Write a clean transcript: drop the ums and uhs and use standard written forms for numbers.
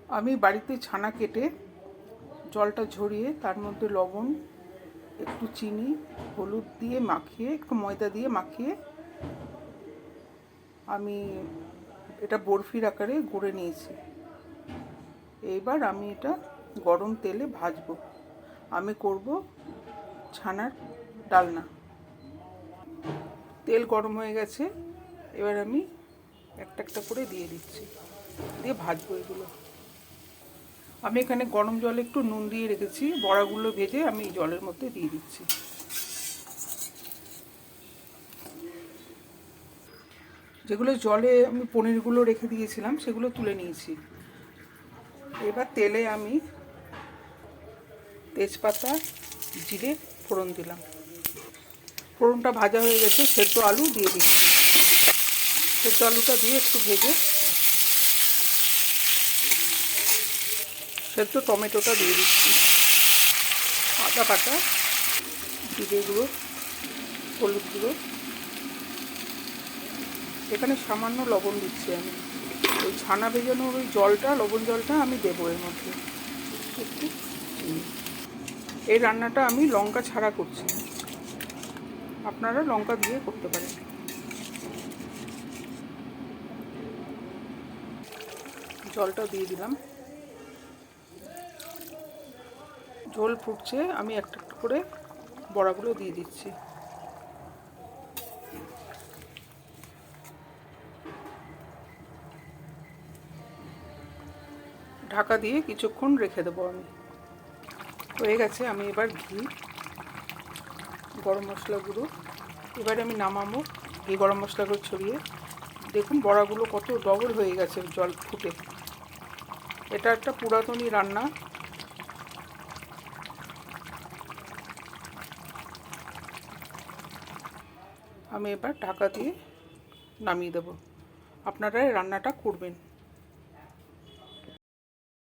আমি বাড়িতে ছানা কেটে জলটা ঝরিয়ে তার মধ্যে লবণ, একটু চিনি, হলুদ দিয়ে মাখিয়ে, একটু ময়দা দিয়ে মাখিয়ে আমি এটা বরফির আকারে গড়ে নিয়েছি। এইবার আমি এটা গরম তেলে ভাজবো। আমি করব ছানার ডালনা। তেল গরম হয়ে গেছে, এবার আমি একটা একটা করে দিয়ে দিচ্ছি, দিয়ে ভাজবো এগুলো। আমি এখানে গরম জলে একটু নুন দিয়ে রেখেছি, বড়াগুলো ভেজে আমি জলের মধ্যে দিয়ে দিচ্ছি। যেগুলো জলে আমি পনিরগুলো রেখে দিয়েছিলাম সেগুলো তুলে নিয়েছি। এবার তেলে আমি তেজপাতা, জিরে ফোড়ন দিলাম। ফোড়নটা ভাজা হয়ে গেছে, সেদ্ধ আলু দিয়ে দিচ্ছি। সেদ্ধ আলুটা দিয়ে একটু ভেজে সেদ্ধ টমেটোটা দিয়ে দিচ্ছি। আদা বাটা, জিরে গুঁড়ো, হলুদ গুঁড়ো, এখানে সামান্য লবণ দিচ্ছি আমি। ওই ছানা ভেজানোর ওই জলটা, লবণ জলটা আমি দেবো এর মধ্যে একটু চিনি। এই রান্নাটা আমি লঙ্কা ছাড়া করছি, আপনারা লঙ্কা দিয়ে করতে পারেন। জলটা দিয়ে দিলাম, ঝোল ফুটছে, আমি একটা একটা করে বড়াগুলো দিয়ে দিচ্ছি। ঢাকা দিয়ে কিছুক্ষণ রেখে দেবো আমি। হয়ে গেছে, আমি এবার ঘি, গরম মশলা গুঁড়ো, এবারে আমি নামাবো। ঘি গরম মশলা গুঁড়ো ছড়িয়ে দেখুন বড়াগুলো কত ডবল হয়ে গেছে জল ফুটে। এটা একটা পুরাতনী রান্না। আমি এবার ঢাকা দিয়ে নামিয়ে দেবো। আপনারা এই রান্নাটা করবেন।